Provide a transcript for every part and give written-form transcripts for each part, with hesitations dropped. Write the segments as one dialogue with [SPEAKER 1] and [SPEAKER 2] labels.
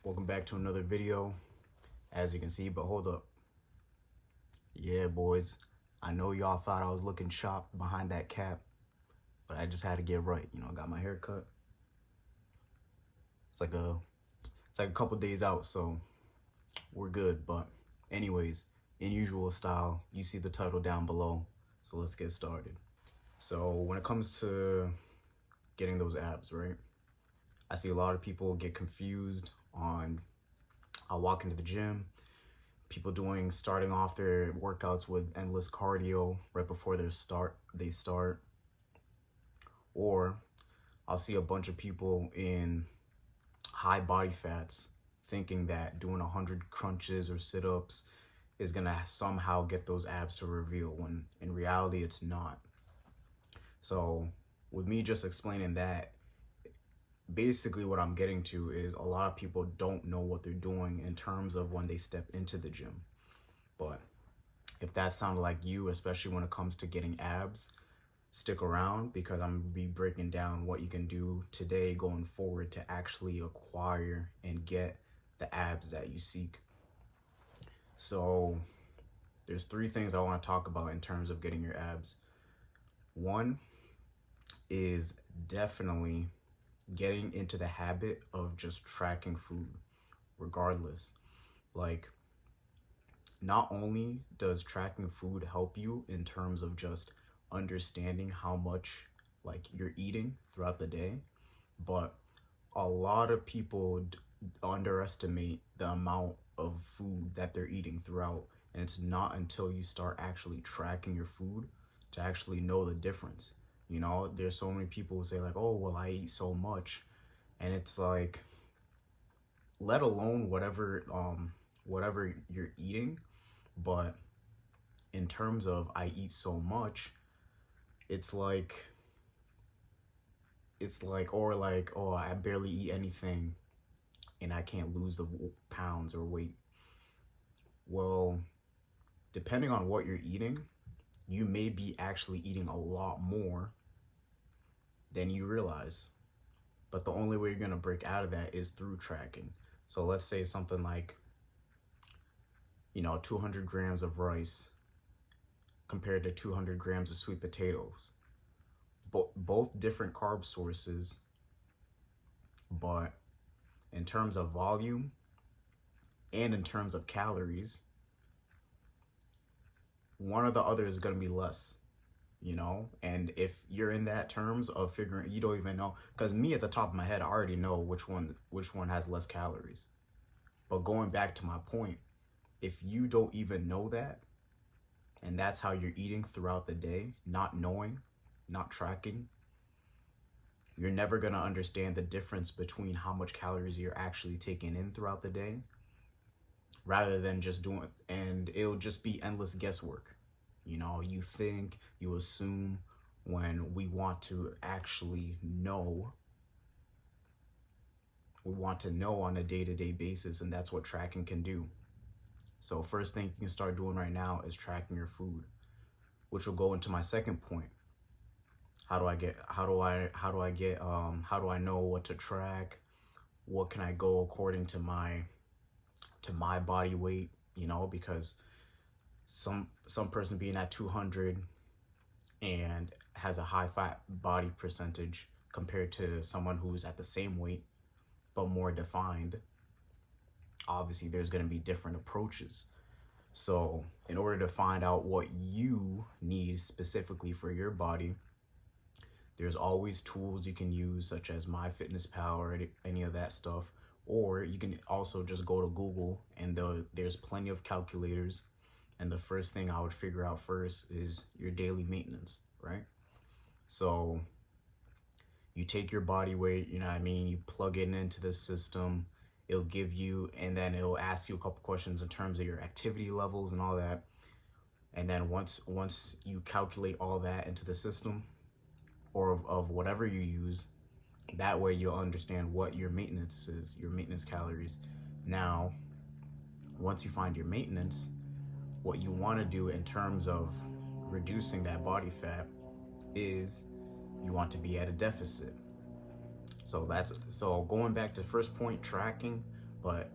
[SPEAKER 1] Welcome back to another video, as you can see. But hold up. Yeah, boys, I know y'all thought I was looking chopped behind that cap, but I just had to get right. I got my hair cut. It's like a couple days out, so we're good. But anyways, in usual style, you see the title down below, so let's get started. So when it comes to getting those abs, right, I see a lot of people get confused on, I walk into the gym, people starting off their workouts with endless cardio right before they start, or I'll see a bunch of people in high body fats thinking that doing 100 crunches or sit-ups is gonna somehow get those abs to reveal, when in reality it's not. So with me just explaining that, basically what I'm getting to is a lot of people don't know what they're doing in terms of when they step into the gym. But if that sounded like you, especially when it comes to getting abs, stick around, because I'm gonna be breaking down what you can do today going forward to actually acquire and get the abs that you seek. So there's three things I want to talk about in terms of getting your abs. One is definitely getting into the habit of just tracking food regardless. Like, not only does tracking food help you in terms of just understanding how much like you're eating throughout the day, but a lot of people underestimate the amount of food that they're eating throughout, and it's not until you start actually tracking your food to actually know the difference. There's so many people who say like, oh well, I eat so much, and it's like, let alone whatever you're eating, but in terms of I eat so much, it's like or like, oh, I barely eat anything and I can't lose the pounds or weight. Well, depending on what you're eating, you may be actually eating a lot more than you realize. But the only way you're going to break out of that is through tracking. So let's say something like, 200 grams of rice compared to 200 grams of sweet potatoes. Both different carb sources, but in terms of volume and in terms of calories, one or the other is going to be less. And if you're in that terms of figuring, you don't even know, because me at the top of my head, I already know which one has less calories. But going back to my point, if you don't even know that, and that's how you're eating throughout the day, not knowing, not tracking, you're never going to understand the difference between how much calories you're actually taking in throughout the day, rather than just doing it, and it'll just be endless guesswork. You think, you assume, when we want to actually know. We want to know on a day-to-day basis, and that's what tracking can do. So first thing you can start doing right now is tracking your food, which will go into my second point. How do I know what to track? What can I go according to my body weight, because some person being at 200 and has a high fat body percentage compared to someone who's at the same weight but more defined, obviously there's going to be different approaches. So in order to find out what you need specifically for your body, there's always tools you can use, such as MyFitnessPal or any of that stuff. Or you can also just go to Google, and there's plenty of calculators. And the first thing I would figure out first is your daily maintenance, right? So you take your body weight, you plug it into the system. It'll give you, and then it'll ask you a couple questions in terms of your activity levels and all that. And then once you calculate all that into the system, or of whatever you use, that way you'll understand what your maintenance is, your maintenance calories. Now, once you find your maintenance, what you want to do in terms of reducing that body fat is you want to be at a deficit. So going back to the first point, tracking, But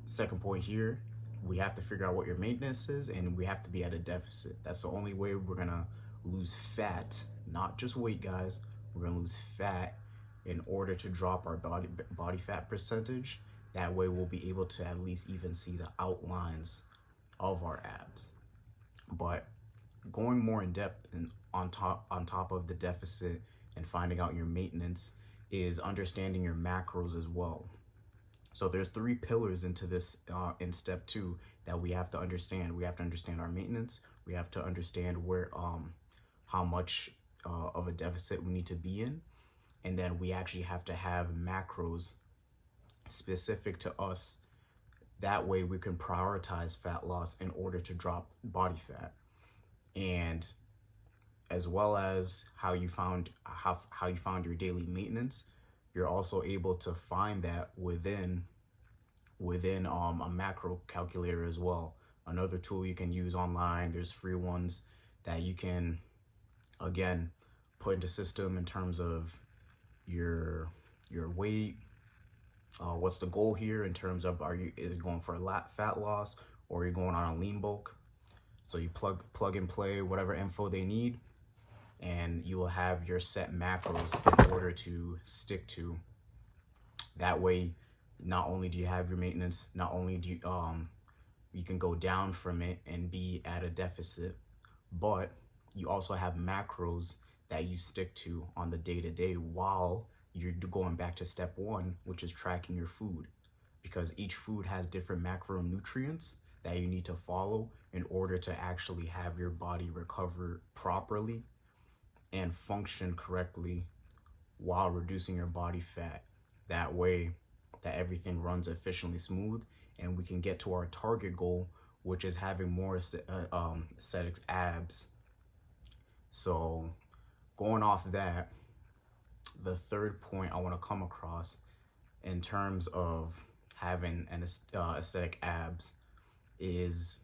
[SPEAKER 1] second point here, we have to figure out what your maintenance is, and we have to be at a deficit. That's the only way we're gonna lose fat, not just weight, guys. We're gonna lose fat in order to drop our body fat percentage. That way we'll be able to at least even see the outlines of our abs. But going more in depth and on top of the deficit and finding out your maintenance is understanding your macros as well. So there's 3 pillars into this in step 2 that we have to understand. We have to understand our maintenance. We have to understand where how much of a deficit we need to be in, and then we actually have to have macros specific to us. That way we can prioritize fat loss in order to drop body fat. And as well as how you found your daily maintenance, you're also able to find that within a macro calculator as well. Another tool you can use online. There's free ones that you can, again, put into system in terms of your weight. What's the goal here in terms of is it going for a fat loss, or are you going on a lean bulk? So you plug and play whatever info they need, and you will have your set macros in order to stick to. That way, not only do you have your maintenance, not only do you can go down from it and be at a deficit, but you also have macros that you stick to on the day-to-day while you're going back to step 1, which is tracking your food, because each food has different macronutrients that you need to follow in order to actually have your body recover properly and function correctly while reducing your body fat. That way that everything runs efficiently smooth, and we can get to our target goal, which is having more aesthetics abs. So going off that, the third point I want to come across in terms of having an aesthetic abs is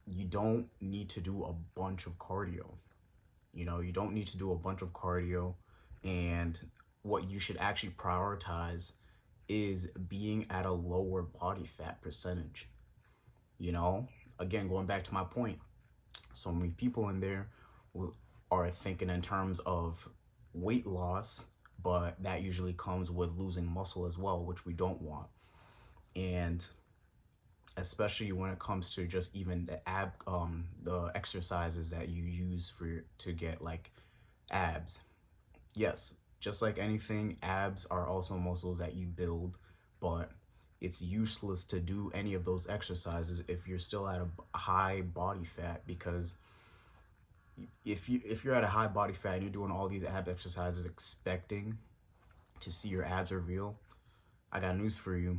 [SPEAKER 1] you don't need to do a bunch of cardio. You know, you don't need to do a bunch of cardio, and what you should actually prioritize is being at a lower body fat percentage. You know, again, going back to my point, so many people in there are thinking in terms of weight loss, but that usually comes with losing muscle as well, which we don't want. And especially when it comes to just even the exercises that you use to get like abs. Yes, just like anything, abs are also muscles that you build, but it's useless to do any of those exercises if you're still at a high body fat, because if you're at a high body fat and you're doing all these ab exercises expecting to see your abs reveal, I got news for you.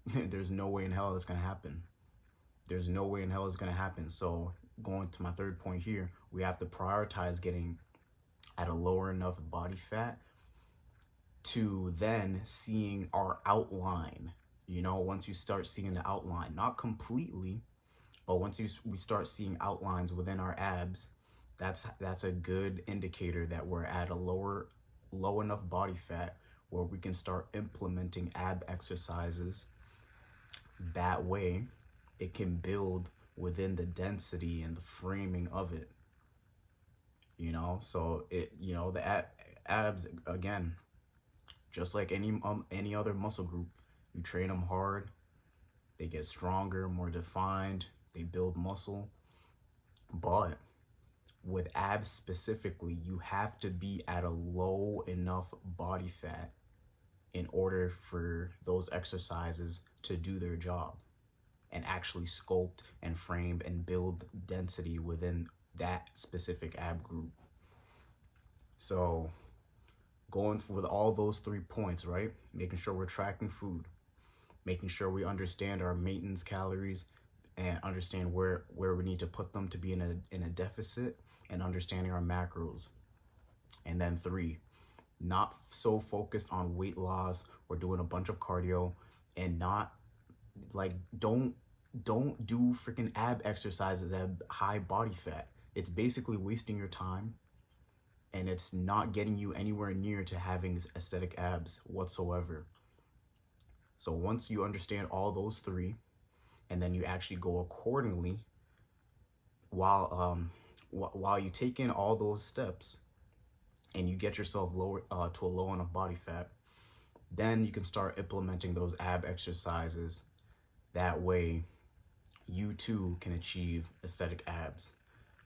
[SPEAKER 1] There's no way in hell it's gonna happen. There's no way in hell it's gonna happen. So going to my third point here, we have to prioritize getting at a lower enough body fat to then seeing our outline. You know, once you start seeing the outline, not completely, but once we start seeing outlines within our abs, that's a good indicator that we're at a low enough body fat where we can start implementing ab exercises. That way it can build within the density and the framing of it, you know. So the abs, again, just like any other muscle group, you train them hard, they get stronger, more defined, they build muscle. But with abs specifically, you have to be at a low enough body fat in order for those exercises to do their job and actually sculpt and frame and build density within that specific ab group. So going with all those 3 points, right? Making sure we're tracking food, making sure we understand our maintenance calories and understand where we need to put them to be in a deficit, and understanding our macros. And then 3, not so focused on weight loss or doing a bunch of cardio, and not like don't do freaking ab exercises at high body fat. It's basically wasting your time, and it's not getting you anywhere near to having aesthetic abs whatsoever. So once you understand all those three, and then you actually go accordingly while you take in all those steps and you get yourself lower to a low enough body fat, then you can start implementing those ab exercises. That way you too can achieve aesthetic abs,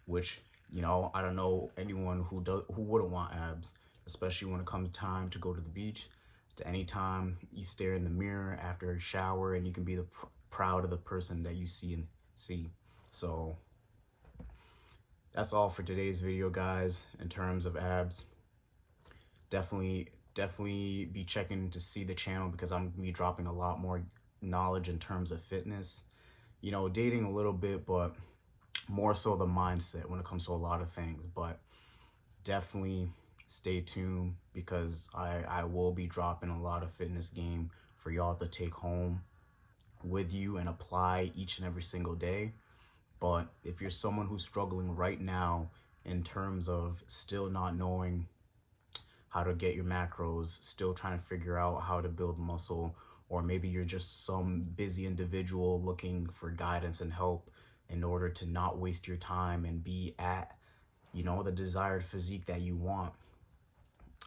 [SPEAKER 1] which, you know, I don't know anyone who wouldn't want abs, especially when it comes time to go to the beach. To any time you stare in the mirror after a shower and you can be proud of the person that you see. So that's all for today's video, guys. In terms of abs, definitely be checking to see the channel, because I'm gonna be dropping a lot more knowledge in terms of fitness, you know, dating a little bit, but more so the mindset when it comes to a lot of things. But definitely stay tuned, because I will be dropping a lot of fitness game for y'all to take home with you and apply each and every single day. But if you're someone who's struggling right now in terms of still not knowing how to get your macros, still trying to figure out how to build muscle, or maybe you're just some busy individual looking for guidance and help in order to not waste your time and be at, you know, the desired physique that you want,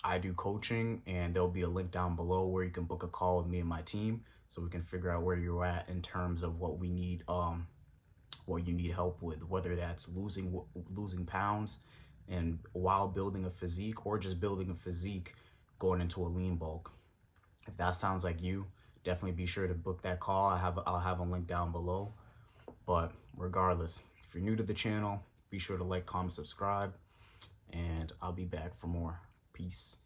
[SPEAKER 1] I do coaching, and there'll be a link down below where you can book a call with me and my team so we can figure out where you're at in terms of what we need, what you need help with, whether that's losing pounds and while building a physique, or just building a physique going into a lean bulk. If that sounds like you, definitely be sure to book that call. I'll have a link down below. But regardless, if you're new to the channel, be sure to like, comment, subscribe, and I'll be back for more. Peace.